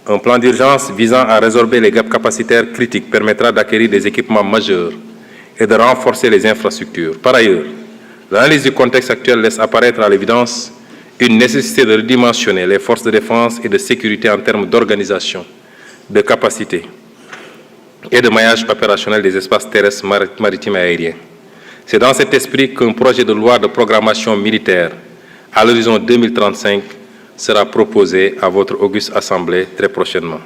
Un plan d'urgence visant à résorber les gaps capacitaires critiques permettra d'acquérir des équipements majeurs et de renforcer les infrastructures. Par ailleurs, l'analyse du contexte actuel laisse apparaître à l'évidence une nécessité de redimensionner les forces de défense et de sécurité en termes d'organisation, de capacité et de maillage opérationnel des espaces terrestres, maritimes et aériens. C'est dans cet esprit qu'un projet de loi de programmation militaire à l'horizon 2035 sera proposé à votre auguste Assemblée très prochainement.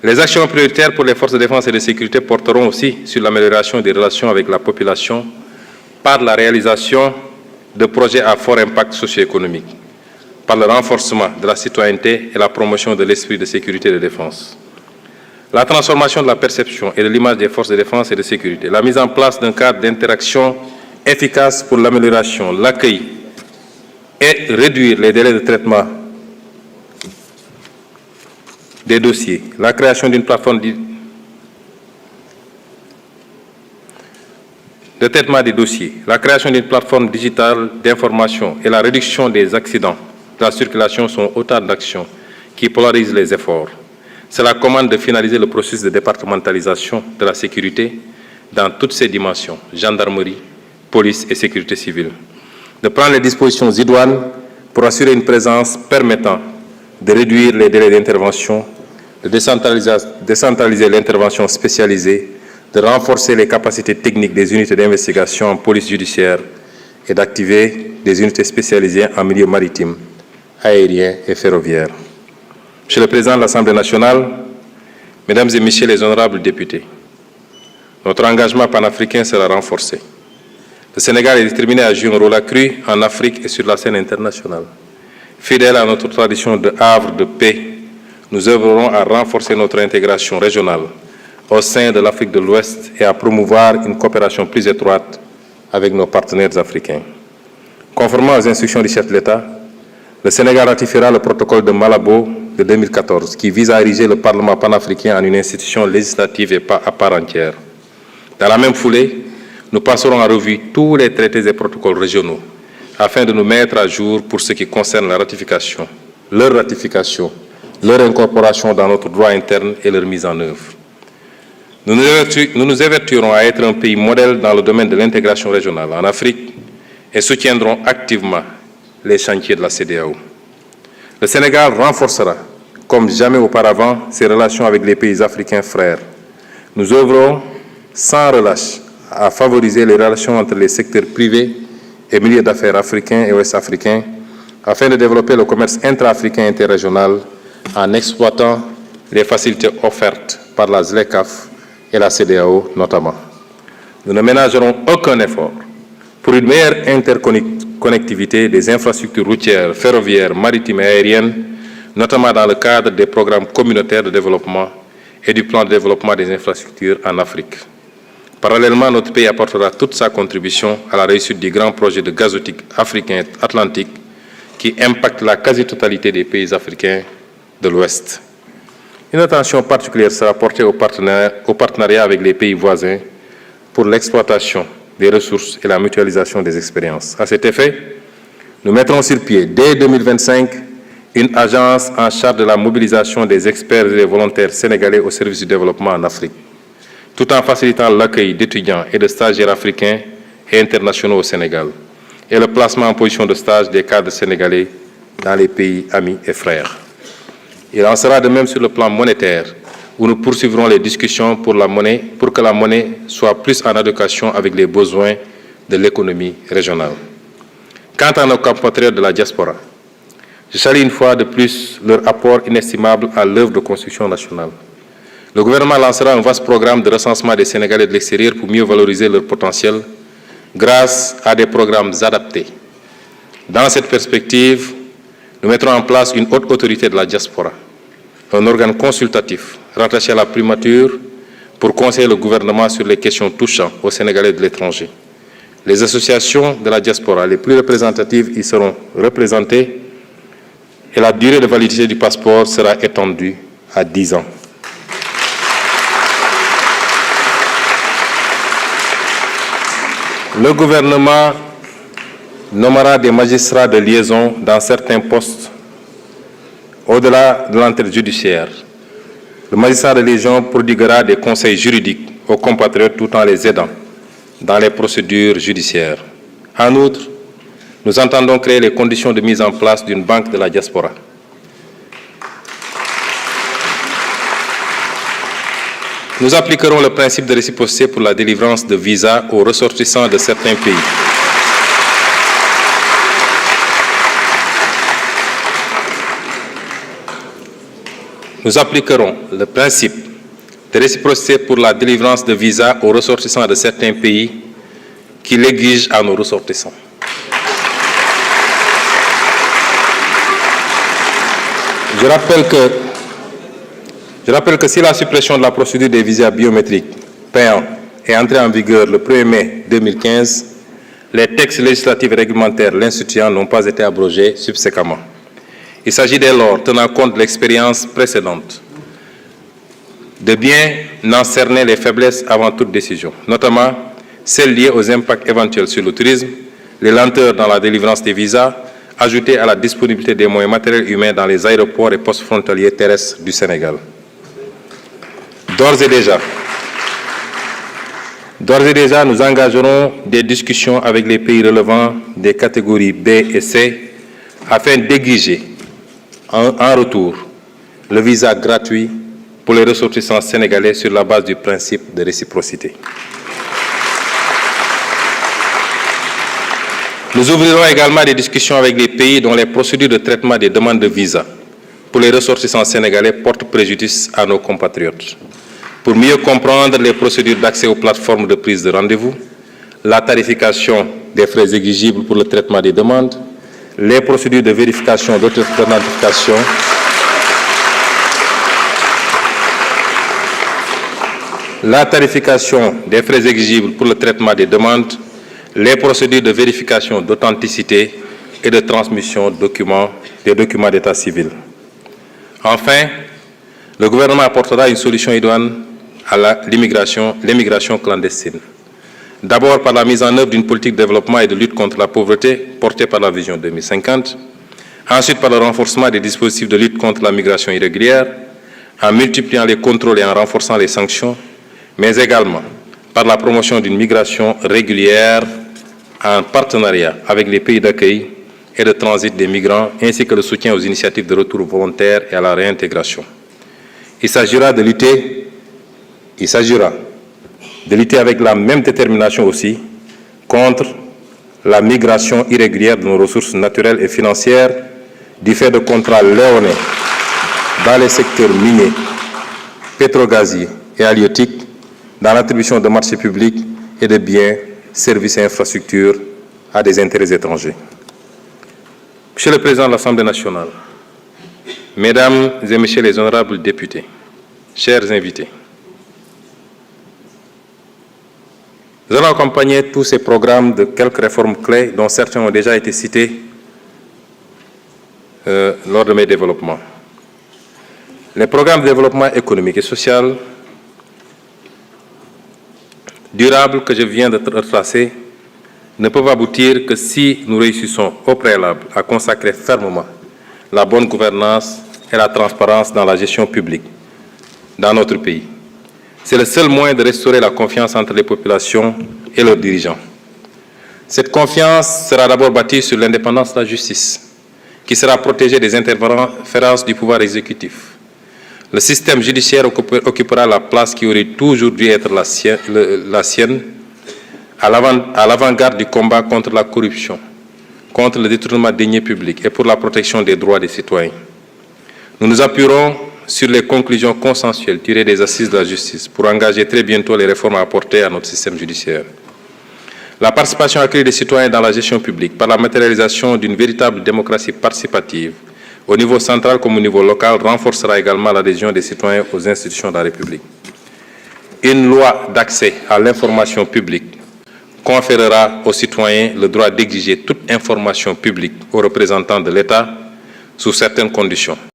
Les actions prioritaires pour les forces de défense et de sécurité porteront aussi sur l'amélioration des relations avec la population par la réalisation de projets à fort impact socio-économique, par le renforcement de la citoyenneté et la promotion de l'esprit de sécurité et de défense. La transformation de la perception et de l'image des forces de défense et de sécurité, la mise en place d'un cadre d'interaction efficace pour l'amélioration, l'accueil et réduire les délais de traitement des dossiers, la création d'une plateforme de traitement des dossiers, la création d'une plateforme digitale d'information et la réduction des accidents de la circulation sont autant d'actions qui polarisent les efforts. Cela commande de finaliser le processus de départementalisation de la sécurité dans toutes ses dimensions, gendarmerie, police et sécurité civile. De prendre les dispositions idoines pour assurer une présence permettant de réduire les délais d'intervention, de décentraliser l'intervention spécialisée, de renforcer les capacités techniques des unités d'investigation en police judiciaire et d'activer des unités spécialisées en milieu maritime, aérien et ferroviaire. Monsieur le Président de l'Assemblée nationale, Mesdames et Messieurs les honorables députés, notre engagement panafricain sera renforcé. Le Sénégal est déterminé à jouer un rôle accru en Afrique et sur la scène internationale. Fidèle à notre tradition de havre de paix, nous œuvrerons à renforcer notre intégration régionale au sein de l'Afrique de l'Ouest et à promouvoir une coopération plus étroite avec nos partenaires africains. Conformément aux instructions du chef de l'État, le Sénégal ratifiera le protocole de Malabo de 2014 qui vise à ériger le Parlement panafricain en une institution législative et pas à part entière. Dans la même foulée, nous passerons en revue tous les traités et protocoles régionaux afin de nous mettre à jour pour ce qui concerne la ratification, leur incorporation dans notre droit interne et leur mise en œuvre. Nous nous évertuerons à être un pays modèle dans le domaine de l'intégration régionale en Afrique et soutiendrons activement les chantiers de la CEDEAO. Le Sénégal renforcera, comme jamais auparavant, ses relations avec les pays africains frères. Nous œuvrons sans relâche à favoriser les relations entre les secteurs privés et milieux d'affaires africains et ouest-africains afin de développer le commerce intra-africain et interrégional en exploitant les facilités offertes par la ZLECAf et la CEDEAO notamment. Nous ne ménagerons aucun effort pour une meilleure interconnectivité des infrastructures routières, ferroviaires, maritimes et aériennes, notamment dans le cadre des programmes communautaires de développement et du plan de développement des infrastructures en Afrique. Parallèlement, notre pays apportera toute sa contribution à la réussite du grand projet de gazoduc africain atlantique qui impacte la quasi-totalité des pays africains de l'Ouest. Une attention particulière sera portée au partenariat avec les pays voisins pour l'exploitation des ressources et la mutualisation des expériences. À cet effet, nous mettrons sur pied, dès 2025, une agence en charge de la mobilisation des experts et des volontaires sénégalais au service du développement en Afrique, tout en facilitant l'accueil d'étudiants et de stagiaires africains et internationaux au Sénégal, et le placement en position de stage des cadres sénégalais dans les pays amis et frères. Il en sera de même sur le plan monétaire, où nous poursuivrons les discussions pour que la monnaie soit plus en adéquation avec les besoins de l'économie régionale. Quant à nos compatriotes de la diaspora, je salue une fois de plus leur apport inestimable à l'œuvre de construction nationale. Le gouvernement lancera un vaste programme de recensement des Sénégalais de l'extérieur pour mieux valoriser leur potentiel grâce à des programmes adaptés. Dans cette perspective, nous mettrons en place une haute autorité de la diaspora, un organe consultatif rattaché à la primature pour conseiller le gouvernement sur les questions touchant aux Sénégalais de l'étranger. Les associations de la diaspora les plus représentatives y seront représentées et la durée de validité du passeport sera étendue à 10 ans. Le gouvernement nommera des magistrats de liaison dans certains postes Au-delà de l'enquête judiciaire, le magistrat de Légion prodiguera des conseils juridiques aux compatriotes tout en les aidant dans les procédures judiciaires. En outre, nous entendons créer les conditions de mise en place d'une banque de la diaspora. Nous appliquerons le principe de réciprocité pour la délivrance de visas aux ressortissants de certains pays. Nous appliquerons le principe de réciprocité pour la délivrance de visas aux ressortissants de certains pays qui l'exigent à nos ressortissants. Je rappelle que si la suppression de la procédure des visas biométriques payants est entrée en vigueur le 1er mai 2015, les textes législatifs et réglementaires l'instituant n'ont pas été abrogés subséquemment. Il s'agit dès lors, tenant compte de l'expérience précédente, de bien en cerner les faiblesses avant toute décision, notamment celles liées aux impacts éventuels sur le tourisme, les lenteurs dans la délivrance des visas, ajoutées à la disponibilité des moyens matériels humains dans les aéroports et postes frontaliers terrestres du Sénégal. D'ores et déjà, nous engagerons des discussions avec les pays relevant des catégories B et C afin d'exiger en retour le visa gratuit pour les ressortissants sénégalais sur la base du principe de réciprocité. Nous ouvrirons également des discussions avec les pays dont les procédures de traitement des demandes de visa pour les ressortissants sénégalais portent préjudice à nos compatriotes, pour mieux comprendre les procédures d'accès aux plateformes de prise de rendez-vous, la tarification des frais exigibles pour le traitement des demandes, les procédures de vérification d'authentification, la tarification des frais exigibles pour le traitement des demandes, les procédures de vérification d'authenticité et de transmission des documents d'état civil. Enfin, le gouvernement apportera une solution idoine à l'immigration clandestine. D'abord par la mise en œuvre d'une politique de développement et de lutte contre la pauvreté portée par la Vision 2050, ensuite par le renforcement des dispositifs de lutte contre la migration irrégulière, en multipliant les contrôles et en renforçant les sanctions, mais également par la promotion d'une migration régulière en partenariat avec les pays d'accueil et de transit des migrants, ainsi que le soutien aux initiatives de retour volontaire et à la réintégration. Il s'agira de lutter avec la même détermination aussi contre la migration irrégulière de nos ressources naturelles et financières du fait de contrats léonins dans les secteurs miniers, pétrogaziers et halieutiques, dans l'attribution de marchés publics et de biens, services et infrastructures à des intérêts étrangers. Monsieur le Président de l'Assemblée nationale, Mesdames et Messieurs les honorables députés, chers invités, nous allons accompagner tous ces programmes de quelques réformes clés dont certains ont déjà été cités lors de mes développements. Les programmes de développement économique et social durable que je viens de retracer ne peuvent aboutir que si nous réussissons au préalable à consacrer fermement la bonne gouvernance et la transparence dans la gestion publique dans notre pays. C'est le seul moyen de restaurer la confiance entre les populations et leurs dirigeants. Cette confiance sera d'abord bâtie sur l'indépendance de la justice, qui sera protégée des interférences du pouvoir exécutif. Le système judiciaire occupera la place qui aurait toujours dû être la sienne, à l'avant-garde du combat contre la corruption, contre le détournement des deniers publics et pour la protection des droits des citoyens. Nous nous appuierons sur les conclusions consensuelles tirées des assises de la justice pour engager très bientôt les réformes à apporter à notre système judiciaire. La participation accrue des citoyens dans la gestion publique par la matérialisation d'une véritable démocratie participative au niveau central comme au niveau local renforcera également l'adhésion des citoyens aux institutions de la République. Une loi d'accès à l'information publique conférera aux citoyens le droit d'exiger toute information publique aux représentants de l'État sous certaines conditions.